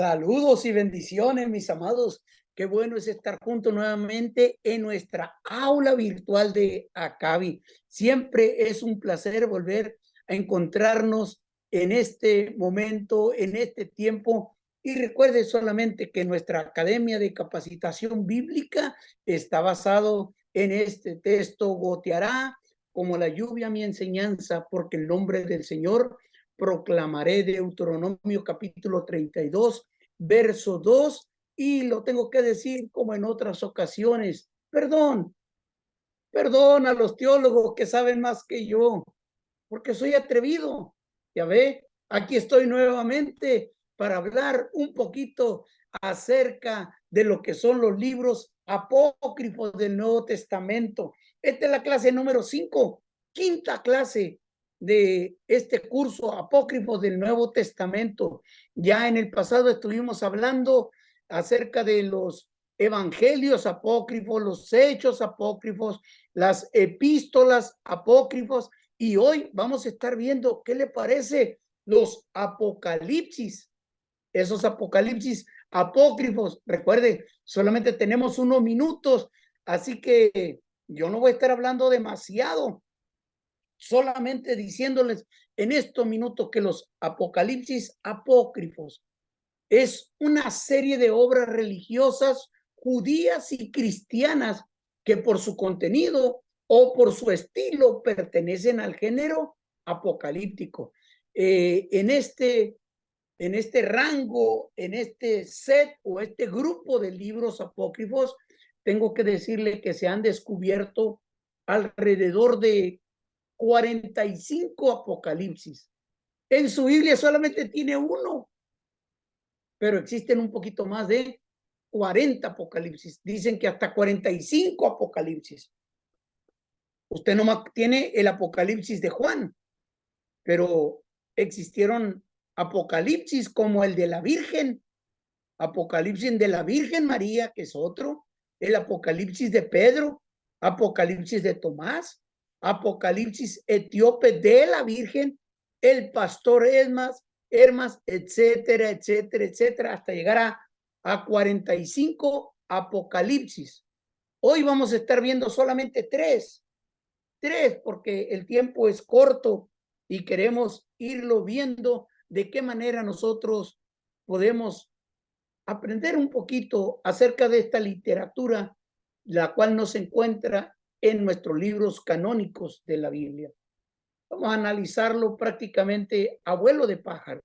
Saludos y bendiciones, mis amados. Qué bueno es estar juntos nuevamente en nuestra aula virtual de Acabi. Siempre es un placer volver a encontrarnos en este momento, en este tiempo. Y recuerde solamente que nuestra Academia de Capacitación Bíblica está basado en este texto: goteará como la lluvia mi enseñanza, porque el nombre del Señor proclamaré. Deuteronomio capítulo 32, verso 2, y lo tengo que decir como en otras ocasiones. Perdón a los teólogos que saben más que yo, porque soy atrevido. Ya ve, aquí estoy nuevamente para hablar un poquito acerca de lo que son los libros apócrifos del Nuevo Testamento. Esta es la clase número 5, quinta clase de este curso apócrifos del Nuevo Testamento. Ya en el pasado estuvimos hablando acerca de los evangelios apócrifos, los hechos apócrifos, las epístolas apócrifos, y hoy vamos a estar viendo qué le parece los apocalipsis, esos apocalipsis apócrifos. Recuerde, solamente tenemos unos minutos, así que yo no voy a estar hablando demasiado, solamente diciéndoles en estos minutos que los apocalipsis apócrifos es una serie de obras religiosas judías y cristianas que por su contenido o por su estilo pertenecen al género apocalíptico. En este rango, en este set o este grupo de libros apócrifos, tengo que decirle que se han descubierto alrededor de 45 apocalipsis. En su Biblia solamente tiene uno, pero existen un poquito más de 40 apocalipsis. Dicen que hasta 45 apocalipsis. Usted nomás tiene el apocalipsis de Juan, pero existieron apocalipsis como el de la Virgen, apocalipsis de la Virgen María, que es otro, el apocalipsis de Pedro, apocalipsis de Tomás, apocalipsis etíope de la Virgen, el pastor Hermas, etcétera, etcétera, etcétera, hasta llegar a 45 apocalipsis. Hoy vamos a estar viendo solamente tres, porque el tiempo es corto y queremos irlo viendo de qué manera nosotros podemos aprender un poquito acerca de esta literatura, la cual no se encuentra en nuestros libros canónicos de la Biblia. Vamos a analizarlo prácticamente a vuelo de pájaro.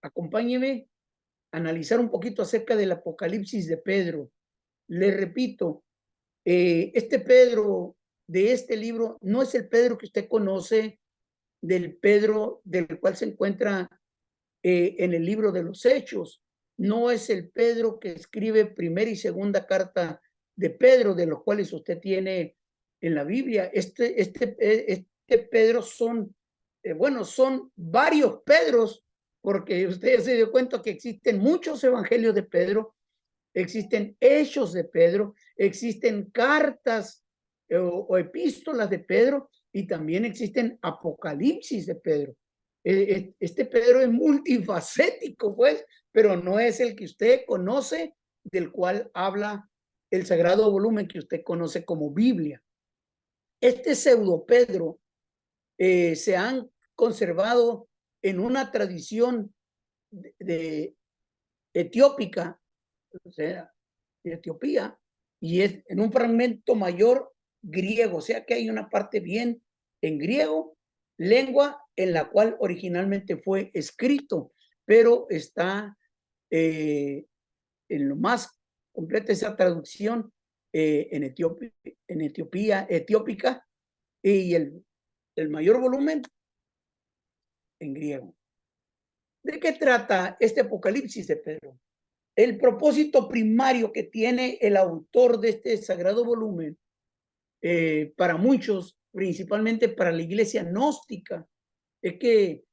Acompáñeme a analizar un poquito acerca del Apocalipsis de Pedro. Le repito, este Pedro de este libro no es el Pedro que usted conoce, del Pedro del cual se encuentra en el libro de los Hechos. No es el Pedro que escribe primera y segunda carta de Pedro, de los cuales usted tiene en la Biblia. Este Pedro son, son varios Pedros, porque usted se dio cuenta que existen muchos evangelios de Pedro, existen hechos de Pedro, existen cartas o epístolas de Pedro, y también existen apocalipsis de Pedro. Este Pedro es multifacético, pues, pero no es el que usted conoce, del cual habla el sagrado volumen que usted conoce como Biblia. Este pseudo Pedro se han conservado en una tradición de etiópica, o sea, de Etiopía, y es en un fragmento mayor griego, o sea que hay una parte bien en griego, lengua en la cual originalmente fue escrito, pero está en lo más completa esa traducción en Etiopía, etiópica, y el mayor volumen en griego. ¿De qué trata este Apocalipsis de Pedro? El propósito primario que tiene el autor de este sagrado volumen, para muchos, principalmente para la iglesia gnóstica, es que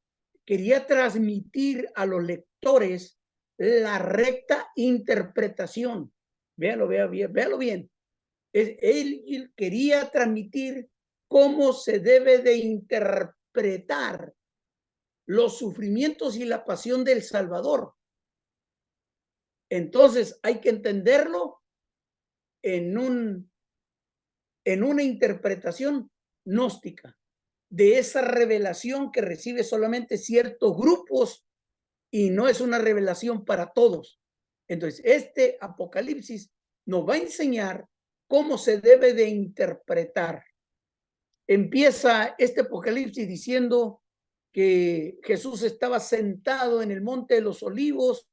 quería transmitir a los lectores la recta interpretación. Véalo bien. Él quería transmitir cómo se debe de interpretar los sufrimientos y la pasión del Salvador. Entonces hay que entenderlo en una interpretación gnóstica de esa revelación que recibe solamente ciertos grupos y no es una revelación para todos. Entonces, este Apocalipsis nos va a enseñar cómo se debe de interpretar. Empieza este Apocalipsis diciendo que Jesús estaba sentado en el Monte de los Olivos.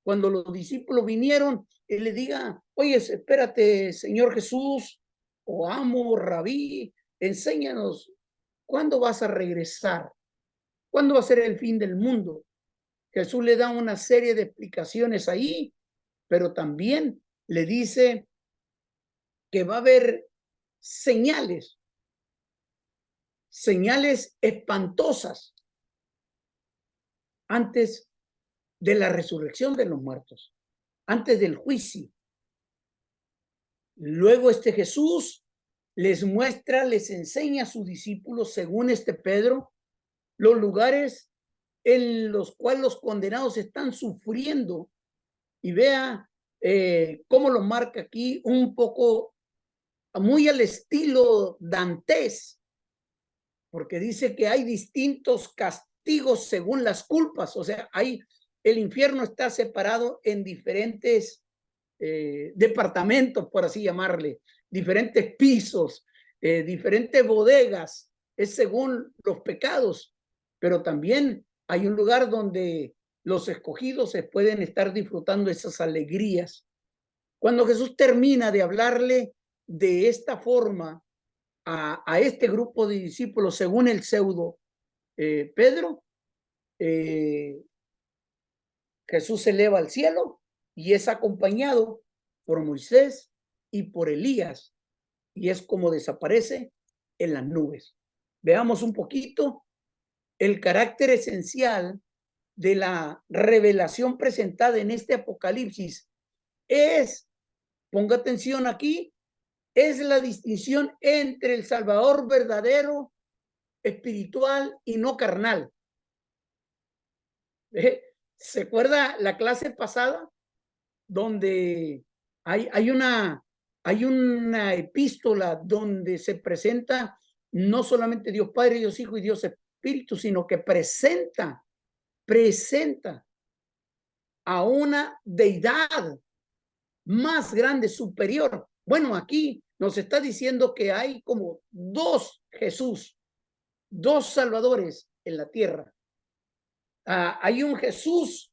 Cuando los discípulos vinieron, él le diga, oye, espérate, Señor Jesús, o amo, rabí, enséñanos, ¿cuándo vas a regresar? ¿Cuándo va a ser el fin del mundo? Jesús le da una serie de explicaciones ahí, pero también le dice que va a haber señales espantosas antes de la resurrección de los muertos, antes del juicio. Luego Jesús les muestra, les enseña a sus discípulos, según Pedro, los lugares en los cuales los condenados están sufriendo. Y vea cómo lo marca aquí un poco, muy al estilo dantés, porque dice que hay distintos castigos según las culpas. O sea, el infierno está separado en diferentes departamentos, por así llamarle, diferentes pisos, diferentes bodegas, es según los pecados, pero también hay un lugar donde los escogidos se pueden estar disfrutando esas alegrías. Cuando Jesús termina de hablarle de esta forma a este grupo de discípulos, según el pseudo Pedro, Jesús se eleva al cielo y es acompañado por Moisés y por Elías, y es como desaparece en las nubes. Veamos un poquito el carácter esencial de la revelación presentada en este Apocalipsis. Ponga atención aquí, es la distinción entre el Salvador verdadero, espiritual y no carnal. ¿Se acuerda la clase pasada? Donde hay una epístola donde se presenta no solamente Dios Padre, Dios Hijo y Dios Espíritu, sino que presenta a una deidad más grande, superior. Bueno, aquí nos está diciendo que hay como dos Jesús, dos salvadores en la tierra. Hay un Jesús,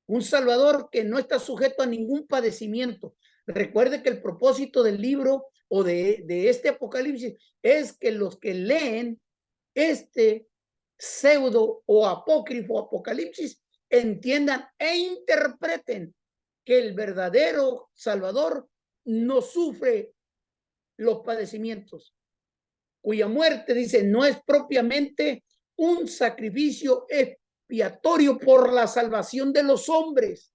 un Salvador que no está sujeto a ningún padecimiento. Recuerde que el propósito del libro o de este Apocalipsis es que los que leen este pseudo o apócrifo Apocalipsis entiendan e interpreten que el verdadero Salvador no sufre los padecimientos, cuya muerte, dice, no es propiamente un sacrificio expiatorio por la salvación de los hombres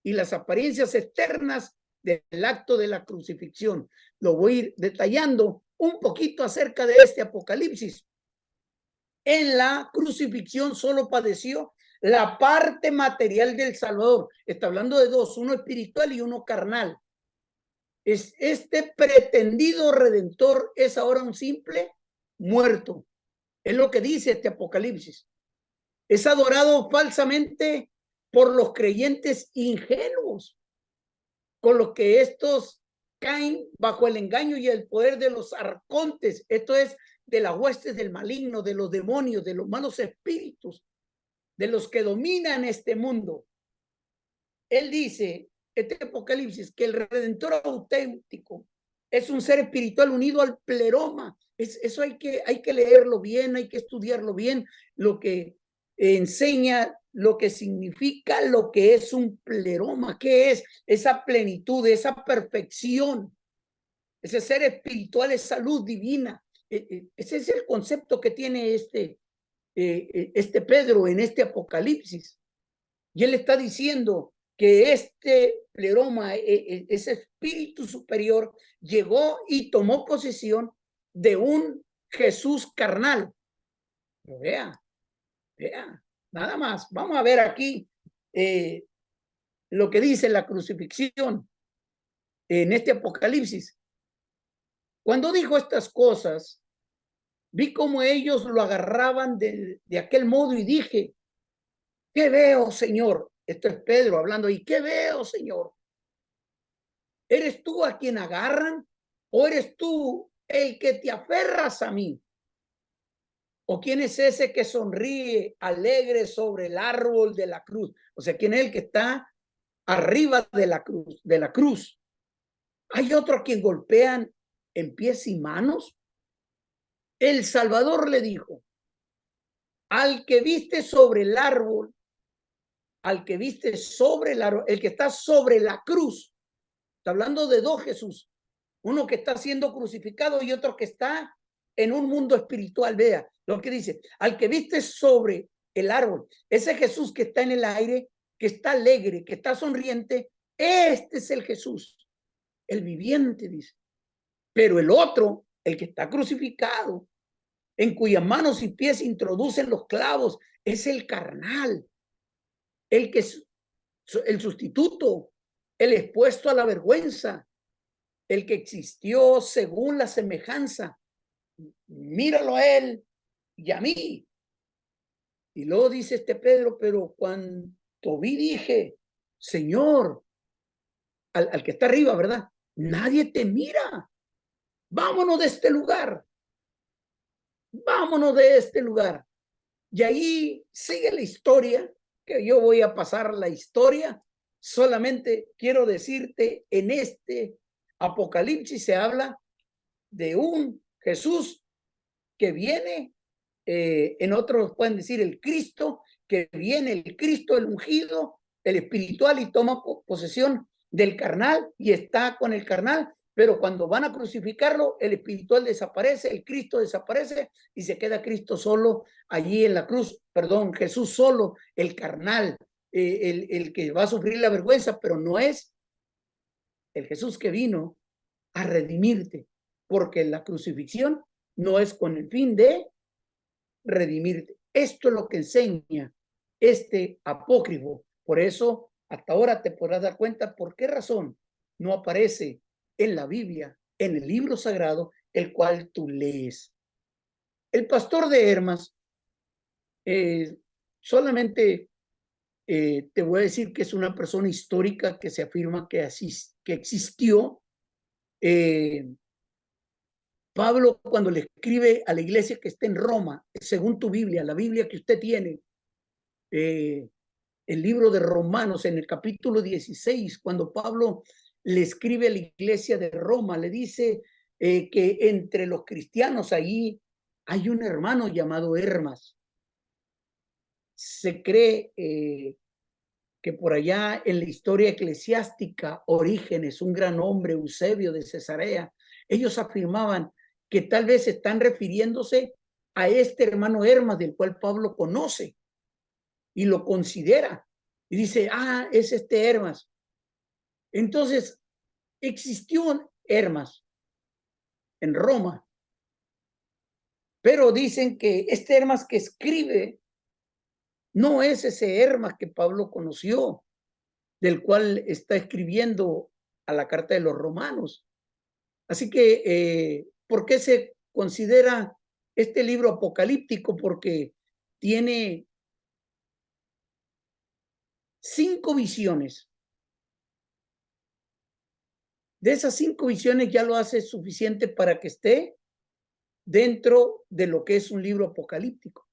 y las apariencias externas del acto de la crucifixión. Lo voy a ir detallando un poquito acerca de este Apocalipsis. En la crucifixión solo padeció la parte material del Salvador. Está hablando de dos, uno espiritual y uno carnal. Este pretendido redentor es ahora un simple muerto. Es lo que dice este Apocalipsis. Es adorado falsamente por los creyentes ingenuos, con los que estos caen bajo el engaño y el poder de los arcontes. Esto es de las huestes del maligno, de los demonios, de los malos espíritus, de los que dominan este mundo. Él dice, este Apocalipsis, que el Redentor auténtico es un ser espiritual unido al pleroma. Eso hay que leerlo bien, hay que estudiarlo bien, lo que enseña, lo que significa, lo que es un pleroma, qué es esa plenitud, esa perfección. Ese ser espiritual es salud divina. Ese es el concepto que tiene este Pedro en este Apocalipsis. Y él está diciendo que este pleroma, ese espíritu superior, llegó y tomó posesión de un Jesús carnal. Pero vea, nada más. Vamos a ver aquí lo que dice la crucifixión en este Apocalipsis. Cuando dijo estas cosas, vi cómo ellos lo agarraban de aquel modo y dije, ¿qué veo, Señor? Esto es Pedro hablando ahí. ¿Qué veo, Señor? ¿Eres tú a quien agarran o eres tú el que te aferras a mí? ¿O quién es ese que sonríe alegre sobre el árbol de la cruz? O sea, ¿quién es el que está arriba de la cruz? De la cruz. ¿Hay otro a quien golpean en pies y manos? El Salvador le dijo, al que viste sobre el árbol, al que viste sobre el árbol, el que está sobre la cruz. Está hablando de dos Jesús. Uno que está siendo crucificado y otro que está en un mundo espiritual. Vea lo que dice, al que viste sobre el árbol, ese Jesús que está en el aire, que está alegre, que está sonriente, este es el Jesús, el viviente, dice. Pero el otro, el que está crucificado, en cuyas manos y pies introducen los clavos, es el carnal, el que es el sustituto, el expuesto a la vergüenza, el que existió según la semejanza. Míralo a él y a mí. Y luego dice este Pedro, pero cuando vi dije, Señor, al que está arriba, ¿verdad? Nadie te mira. Vámonos de este lugar. Vámonos de este lugar. Y ahí sigue la historia, que yo voy a pasar la historia. Solamente quiero decirte, en este Apocalipsis se habla de un Jesús que viene, en otros pueden decir el Cristo, que viene el Cristo, el ungido, el espiritual, y toma posesión del carnal y está con el carnal, pero cuando van a crucificarlo, el espiritual desaparece, el Cristo desaparece y se queda Cristo solo allí en la cruz, perdón, Jesús solo, el carnal, el que va a sufrir la vergüenza, pero no es el Jesús que vino a redimirte, porque la crucifixión no es con el fin de redimirte. Esto es lo que enseña este apócrifo. Por eso, hasta ahora te podrás dar cuenta por qué razón no aparece en la Biblia, en el libro sagrado, el cual tú lees. El pastor de Hermas, solamente te voy a decir que es una persona histórica que se afirma que existió. Pablo, cuando le escribe a la iglesia que está en Roma, según tu Biblia, la Biblia que usted tiene, el libro de Romanos, en el capítulo 16, cuando Pablo le escribe a la iglesia de Roma, le dice que entre los cristianos ahí hay un hermano llamado Hermas. Se cree que por allá en la historia eclesiástica, Orígenes, un gran hombre, Eusebio de Cesarea, ellos afirmaban que tal vez están refiriéndose a este hermano Hermas, del cual Pablo conoce y lo considera. Y dice, es este Hermas. Entonces, existió un Hermas en Roma, pero dicen que este Hermas que escribe no es ese Hermas que Pablo conoció, del cual está escribiendo a la carta de los romanos. Así que, ¿por qué se considera este libro apocalíptico? Porque tiene 5 visiones. De esas 5 visiones ya lo hace suficiente para que esté dentro de lo que es un libro apocalíptico.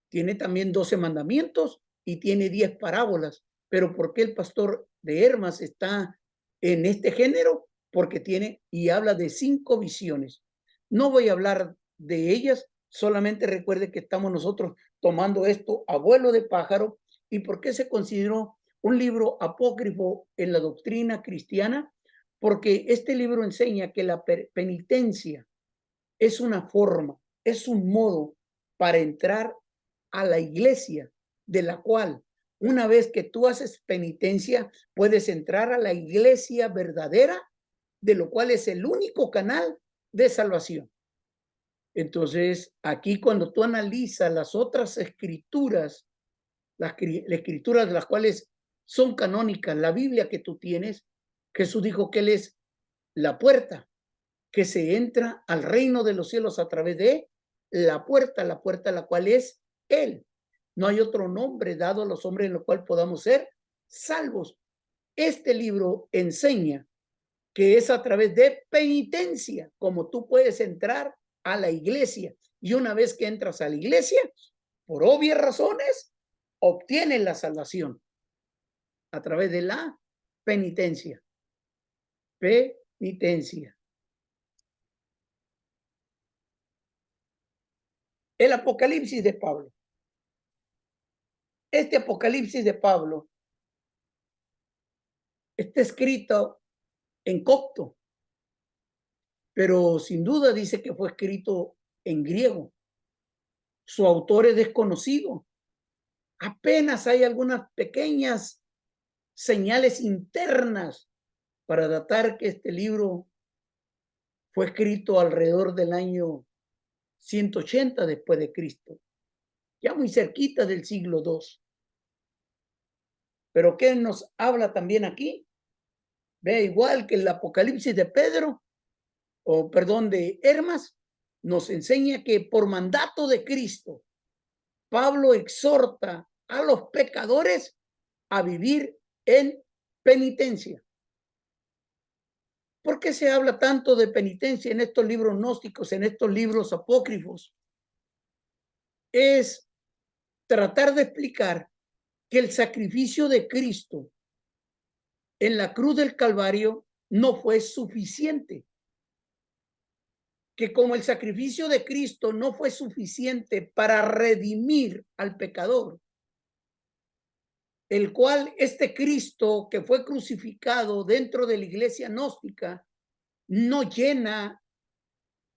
Tiene también 12 mandamientos y tiene 10 parábolas. Pero ¿por qué el pastor de Hermas está en este género? Porque tiene y habla de 5 visiones. No voy a hablar de ellas, solamente recuerde que estamos nosotros tomando esto a vuelo de pájaro. ¿Y por qué se consideró un libro apócrifo en la doctrina cristiana? Porque este libro enseña que la penitencia es una forma, es un modo para entrar a la iglesia, de la cual una vez que tú haces penitencia, puedes entrar a la iglesia verdadera, de lo cual es el único canal de salvación. Entonces, aquí cuando tú analizas las otras escrituras, las escrituras de las cuales son canónicas. La Biblia que tú tienes, Jesús dijo que Él es la puerta, que se entra al reino de los cielos a través de la puerta la cual es Él. No hay otro nombre dado a los hombres en el cual podamos ser salvos. Este libro enseña que es a través de penitencia como tú puedes entrar a la iglesia. Y una vez que entras a la iglesia, por obvias razones, obtienes la salvación a través de la penitencia. Penitencia. El Apocalipsis de Pablo. Este Apocalipsis de Pablo está escrito en copto, pero sin duda dice que fue escrito en griego. Su autor es desconocido. Apenas hay algunas pequeñas señales internas para datar que este libro fue escrito alrededor del año 180 después de Cristo, ya muy cerquita del siglo II. Pero ¿qué nos habla también aquí? Ve, igual que el Apocalipsis de Pedro, o perdón, de Hermas, nos enseña que por mandato de Cristo, Pablo exhorta a los pecadores a vivir en penitencia. ¿Por qué se habla tanto de penitencia en estos libros gnósticos, en estos libros apócrifos? Es tratar de explicar que el sacrificio de Cristo en la cruz del Calvario no fue suficiente. Que como el sacrificio de Cristo no fue suficiente para redimir al pecador, el cual este Cristo que fue crucificado dentro de la iglesia gnóstica no llena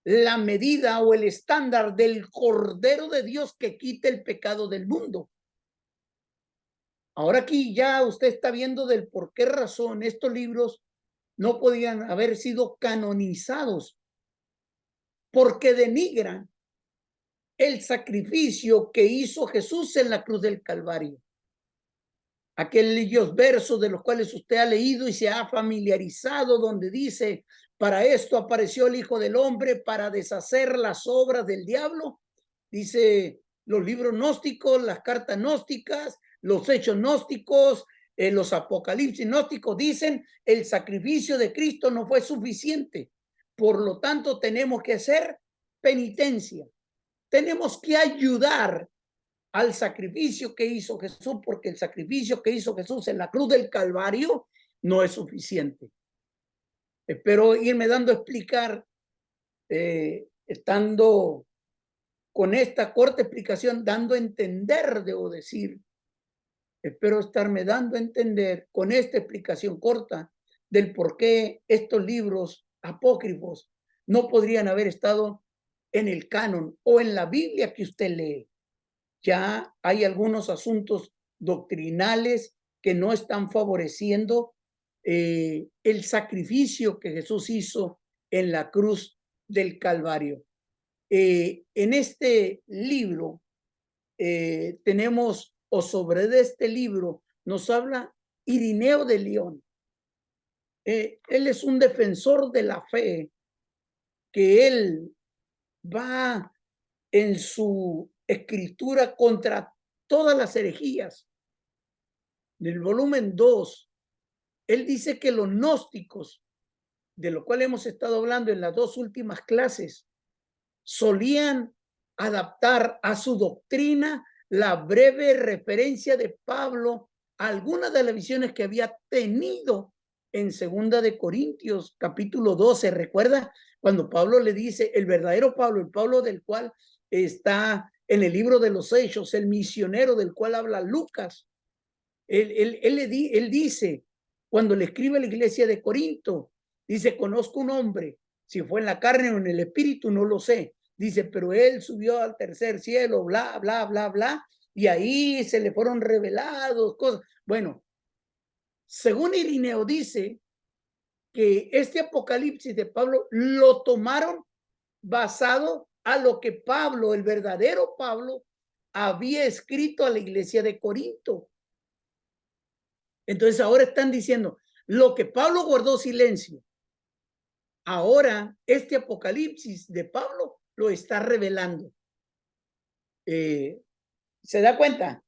la medida o el estándar del Cordero de Dios que quita el pecado del mundo. Ahora aquí ya usted está viendo del por qué razón estos libros no podían haber sido canonizados, porque denigran el sacrificio que hizo Jesús en la cruz del Calvario. Aquellos versos de los cuales usted ha leído y se ha familiarizado, donde dice, para esto apareció el Hijo del Hombre, para deshacer las obras del diablo. Dice los libros gnósticos, las cartas gnósticas, los hechos gnósticos, los apocalipsis gnósticos dicen, el sacrificio de Cristo no fue suficiente. Por lo tanto, tenemos que hacer penitencia. Tenemos que ayudar al sacrificio que hizo Jesús, porque el sacrificio que hizo Jesús en la cruz del Calvario no es suficiente. Espero irme dando a explicar, estando con esta corta explicación, dando a entender, debo decir, espero estarme dando a entender con esta explicación corta del por qué estos libros apócrifos no podrían haber estado en el canon o en la Biblia que usted lee. Ya hay algunos asuntos doctrinales que no están favoreciendo el sacrificio que Jesús hizo en la cruz del Calvario. En este libro tenemos, o sobre este libro, nos habla Irineo de León. Él es un defensor de la fe, que él va en su escritura contra todas las herejías. En el volumen 2, él dice que los gnósticos, de lo cual hemos estado hablando en las dos últimas clases, solían adaptar a su doctrina la breve referencia de Pablo a algunas de las visiones que había tenido en Segunda de Corintios, capítulo 12. ¿Recuerda cuando Pablo le dice, el verdadero Pablo, el Pablo del cual está en el libro de los Hechos, el misionero del cual habla Lucas? Él dice, cuando le escribe a la iglesia de Corinto, dice, conozco un hombre, si fue en la carne o en el espíritu, no lo sé. Dice, pero él subió al tercer cielo, bla, bla, bla, bla, y ahí se le fueron revelados cosas. Bueno, según Irineo dice que este Apocalipsis de Pablo lo tomaron basado a lo que Pablo, el verdadero Pablo, había escrito a la iglesia de Corinto. Entonces ahora están diciendo, lo que Pablo guardó silencio, ahora este Apocalipsis de Pablo lo está revelando. ¿Se da cuenta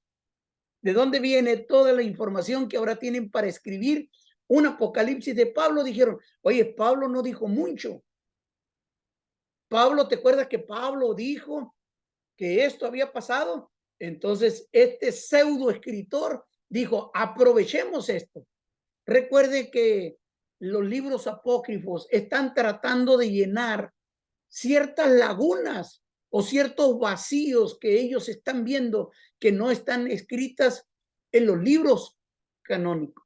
de dónde viene toda la información que ahora tienen para escribir un Apocalipsis de Pablo? Dijeron, oye, Pablo no dijo mucho. Pablo, ¿te acuerdas que Pablo dijo que esto había pasado? Entonces, este pseudo escritor dijo, aprovechemos esto. Recuerde que los libros apócrifos están tratando de llenar ciertas lagunas o ciertos vacíos que ellos están viendo que no están escritas en los libros canónicos.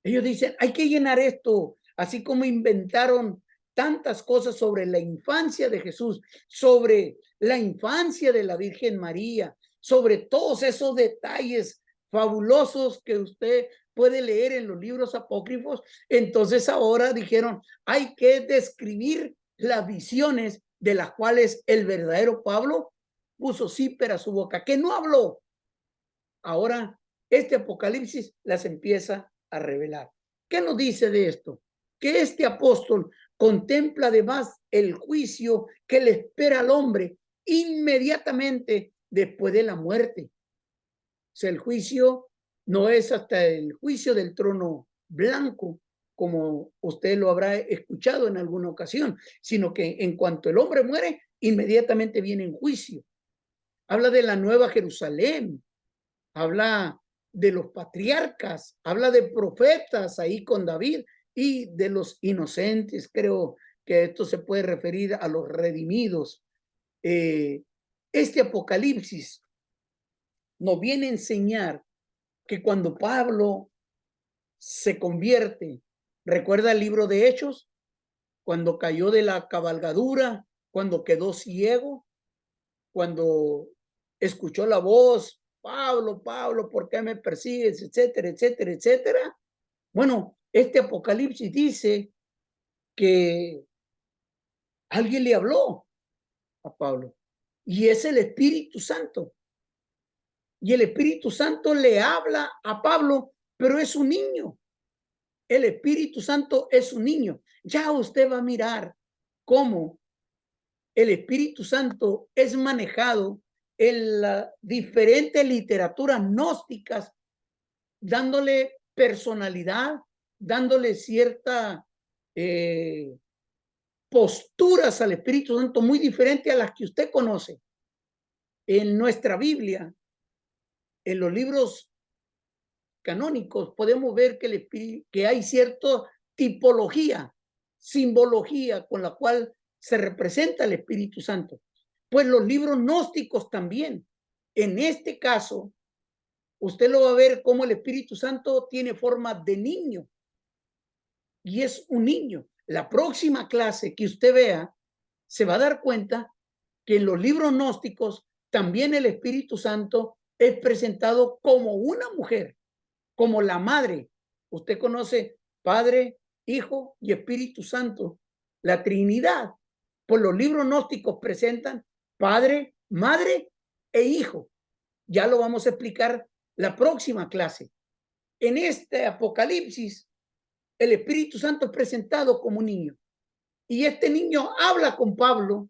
Ellos dicen, hay que llenar esto, así como inventaron tantas cosas sobre la infancia de Jesús, sobre la infancia de la Virgen María, sobre todos esos detalles fabulosos que usted puede leer en los libros apócrifos. Entonces ahora dijeron, hay que describir las visiones de las cuales el verdadero Pablo puso cíper a su boca, que no habló. Ahora este Apocalipsis las empieza a revelar. ¿Qué nos dice de esto? Que este apóstol contempla además el juicio que le espera al hombre inmediatamente después de la muerte. O sea, el juicio no es hasta el juicio del trono blanco, como usted lo habrá escuchado en alguna ocasión, sino que en cuanto el hombre muere, inmediatamente viene en juicio. Habla de la nueva Jerusalén, habla de los patriarcas, habla de profetas ahí con David y de los inocentes. Creo que esto se puede referir a los redimidos. Este Apocalipsis nos viene a enseñar que cuando Pablo se convierte, ¿recuerda el libro de Hechos? Cuando cayó de la cabalgadura, cuando quedó ciego, cuando escuchó la voz, Pablo, Pablo, ¿por qué me persigues? Etcétera, etcétera, etcétera. Bueno, este Apocalipsis dice que alguien le habló a Pablo y es el Espíritu Santo. Y el Espíritu Santo le habla a Pablo, pero es un niño. El Espíritu Santo es un niño. Ya usted va a mirar cómo el Espíritu Santo es manejado en las diferentes literaturas gnósticas, dándole personalidad, dándole cierta posturas al Espíritu Santo muy diferentes a las que usted conoce. En nuestra Biblia, en los libros canónicos, podemos ver que hay cierta tipología, simbología con la cual se representa el Espíritu Santo. Pues los libros gnósticos también. En este caso, usted lo va a ver como el Espíritu Santo tiene forma de niño y es un niño. La próxima clase que usted vea se va a dar cuenta que en los libros gnósticos también el Espíritu Santo es presentado como una mujer, como la madre. Usted conoce Padre, Hijo y Espíritu Santo, la Trinidad. Pues los libros gnósticos presentan Padre, Madre e Hijo. Ya lo vamos a explicar la próxima clase. En este Apocalipsis, el Espíritu Santo es presentado como un niño. Y este niño habla con Pablo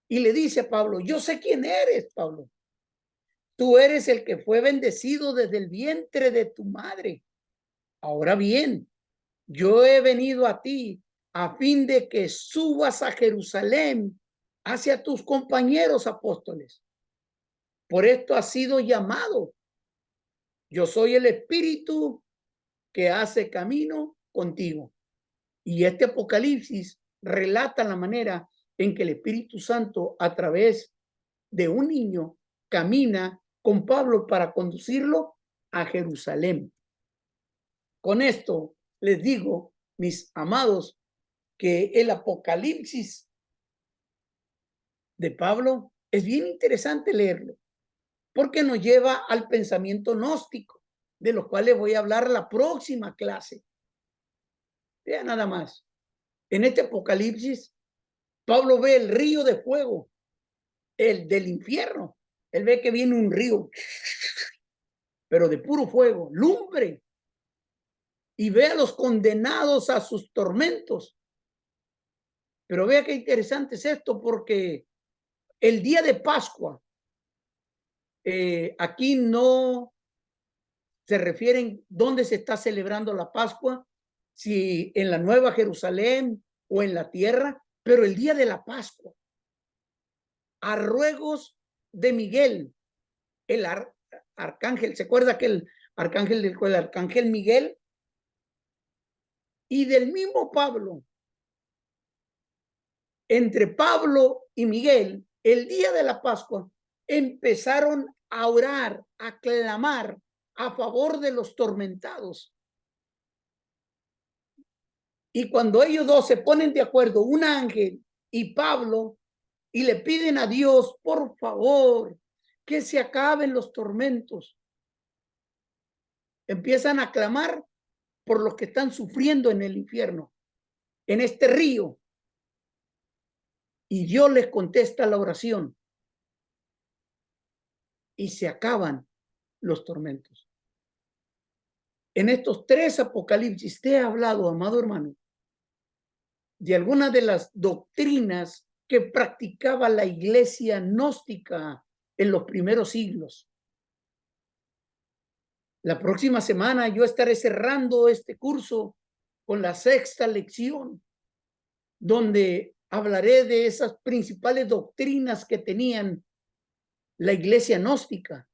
y le dice a Pablo, yo sé quién eres, Pablo. Tú eres el que fue bendecido desde el vientre de tu madre. Ahora bien, yo he venido a ti a fin de que subas a Jerusalén hacia tus compañeros apóstoles. Por esto has sido llamado. Yo soy el Espíritu que hace camino contigo. Y este Apocalipsis relata la manera en que el Espíritu Santo, a través de un niño, camina con Pablo para conducirlo a Jerusalén. Con esto les digo, mis amados, que el Apocalipsis de Pablo es bien interesante leerlo, porque nos lleva al pensamiento gnóstico, de los cuales voy a hablar la próxima clase. Vea nada más. En este Apocalipsis, Pablo ve el río de fuego, el del infierno. Él ve que viene un río, pero de puro fuego, lumbre. y ve a los condenados a sus tormentos. Pero vea qué interesante es esto, porque el día de Pascua, aquí no se refieren dónde se está celebrando la Pascua, si en la Nueva Jerusalén o en la tierra, pero el día de la Pascua, a ruegos de Miguel, el arcángel, ¿se acuerda que el arcángel Miguel y del mismo Pablo? Entre Pablo y Miguel, el día de la Pascua, empezaron a orar, a clamar a favor de los tormentados. Y cuando ellos dos se ponen de acuerdo, un ángel y Pablo, y le piden a Dios, por favor, que se acaben los tormentos, empiezan a clamar por los que están sufriendo en el infierno, en este río. Y Dios les contesta la oración y se acaban los tormentos. En estos 3 apocalipsis te he hablado, amado hermano, de algunas de las doctrinas que practicaba la iglesia gnóstica en los primeros siglos. La próxima semana yo estaré cerrando este curso con la 6ª lección, donde hablaré de esas principales doctrinas que tenían la iglesia gnóstica,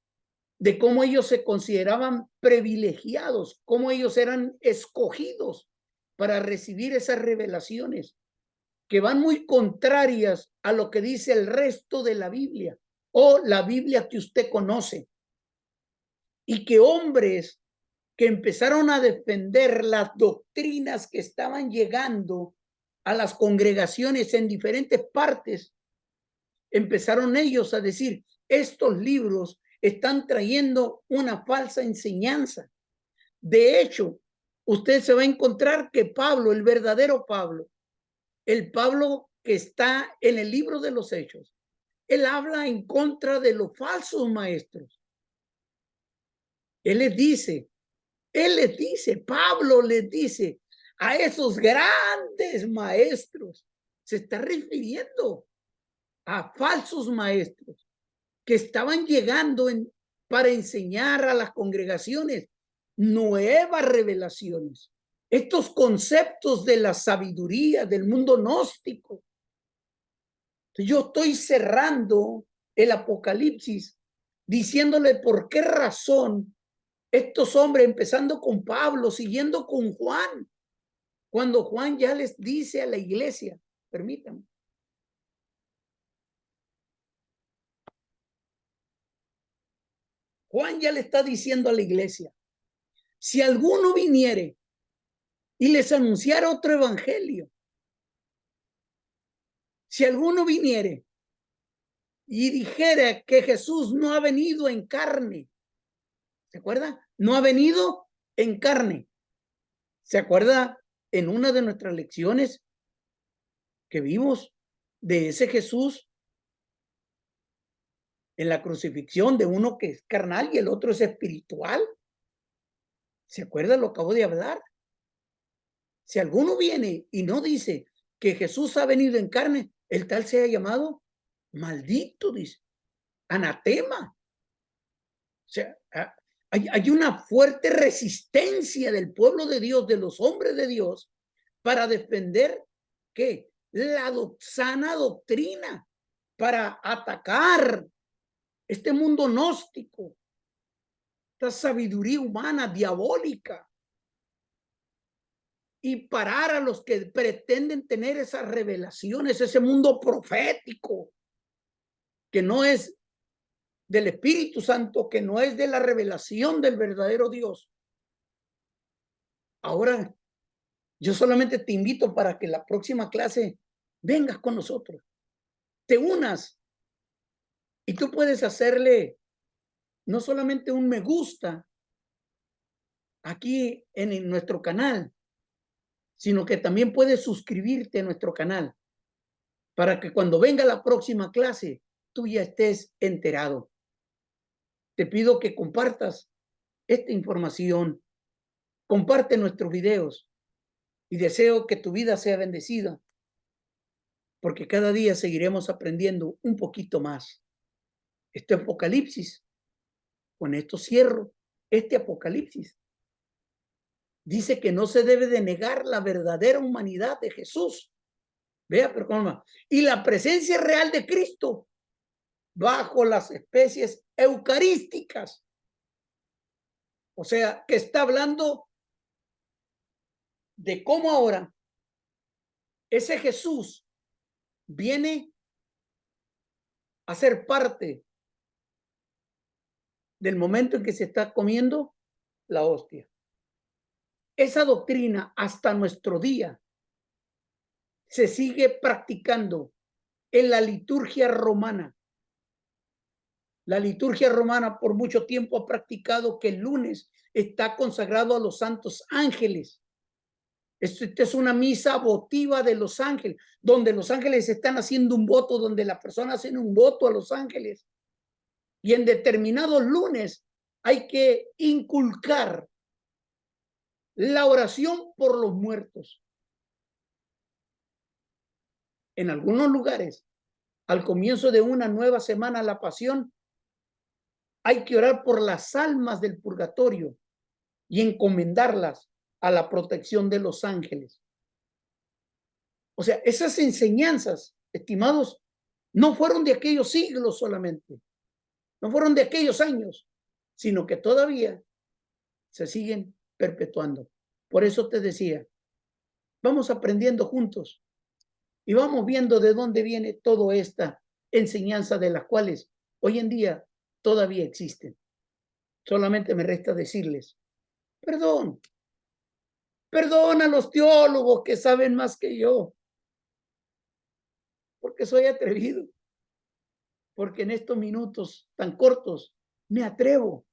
de cómo ellos se consideraban privilegiados, cómo ellos eran escogidos para recibir esas revelaciones que van muy contrarias a lo que dice el resto de la Biblia o la Biblia que usted conoce. Y que hombres que empezaron a defender las doctrinas que estaban llegando a las congregaciones en diferentes partes, empezaron ellos a decir, estos libros están trayendo una falsa enseñanza. De hecho, usted se va a encontrar que Pablo, el verdadero Pablo, el Pablo que está en el libro de los Hechos, él habla en contra de los falsos maestros. Él les dice, Pablo les dice a esos grandes maestros, se está refiriendo a falsos maestros que estaban llegando para enseñar a las congregaciones nuevas revelaciones, estos conceptos de la sabiduría del mundo gnóstico. Yo estoy cerrando el Apocalipsis diciéndole por qué razón estos hombres, empezando con Pablo, siguiendo con Juan, cuando Juan ya les dice a la iglesia, permítanme, Juan ya le está diciendo a la iglesia, si alguno viniere y les anunciara otro evangelio, si alguno viniere y dijera que Jesús no ha venido en carne, ¿se acuerda? No ha venido en carne. ¿Se acuerda en una de nuestras lecciones que vimos de ese Jesús en la crucifixión, de uno que es carnal y el otro es espiritual? ¿Se acuerda? Lo acabo de hablar. Si alguno viene y no dice que Jesús ha venido en carne, el tal sea llamado maldito, dice, anatema. O sea, hay una fuerte resistencia del pueblo de Dios, de los hombres de Dios, para defender ¿qué? La sana doctrina, para atacar este mundo gnóstico, esta sabiduría humana diabólica, y parar a los que pretenden tener esas revelaciones, ese mundo profético, que no es del Espíritu Santo, que no es de la revelación del verdadero Dios. Ahora, yo solamente te invito para que la próxima clase vengas con nosotros, te unas, y tú puedes hacerle no solamente un me gusta aquí en nuestro canal, sino que también puedes suscribirte a nuestro canal para que cuando venga la próxima clase tú ya estés enterado. Te pido que compartas esta información comparte nuestros videos y deseo que tu vida sea bendecida, porque cada día seguiremos aprendiendo un poquito más. Este Apocalipsis, con esto cierro, este Apocalipsis dice que no se debe de negar la verdadera humanidad de Jesús. Vea, pero cómo más. Y la presencia real de Cristo bajo las especies eucarísticas. O sea, que está hablando de cómo ahora ese Jesús viene a ser parte del momento en que se está comiendo la hostia. Esa doctrina hasta nuestro día se sigue practicando en la liturgia romana. La liturgia romana por mucho tiempo ha practicado que el lunes está consagrado a los santos ángeles. Esta es una misa votiva de los ángeles, donde los ángeles están haciendo un voto, donde la persona hace un voto a los ángeles. Y en determinados lunes hay que inculcar la oración por los muertos. En algunos lugares, al comienzo de una nueva semana, la pasión, hay que orar por las almas del purgatorio y encomendarlas a la protección de los ángeles. O sea, esas enseñanzas, estimados, no fueron de aquellos siglos solamente, no fueron de aquellos años, sino que todavía se siguen perpetuando. Por eso te decía, vamos aprendiendo juntos y vamos viendo de dónde viene toda esta enseñanza de las cuales hoy en día todavía existen. Solamente me resta decirles, perdón a los teólogos que saben más que yo, porque soy atrevido, porque en estos minutos tan cortos me atrevo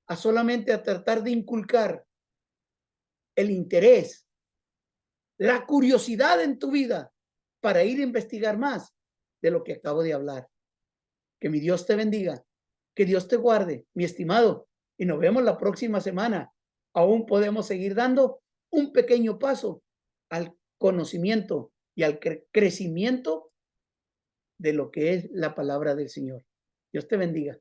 a solamente a tratar de inculcar el interés, la curiosidad en tu vida para ir a investigar más de lo que acabo de hablar. Que mi Dios te bendiga, que Dios te guarde, mi estimado, y nos vemos la próxima semana. Aún podemos seguir dando un pequeño paso al conocimiento y al crecimiento de lo que es la palabra del Señor. Dios te bendiga.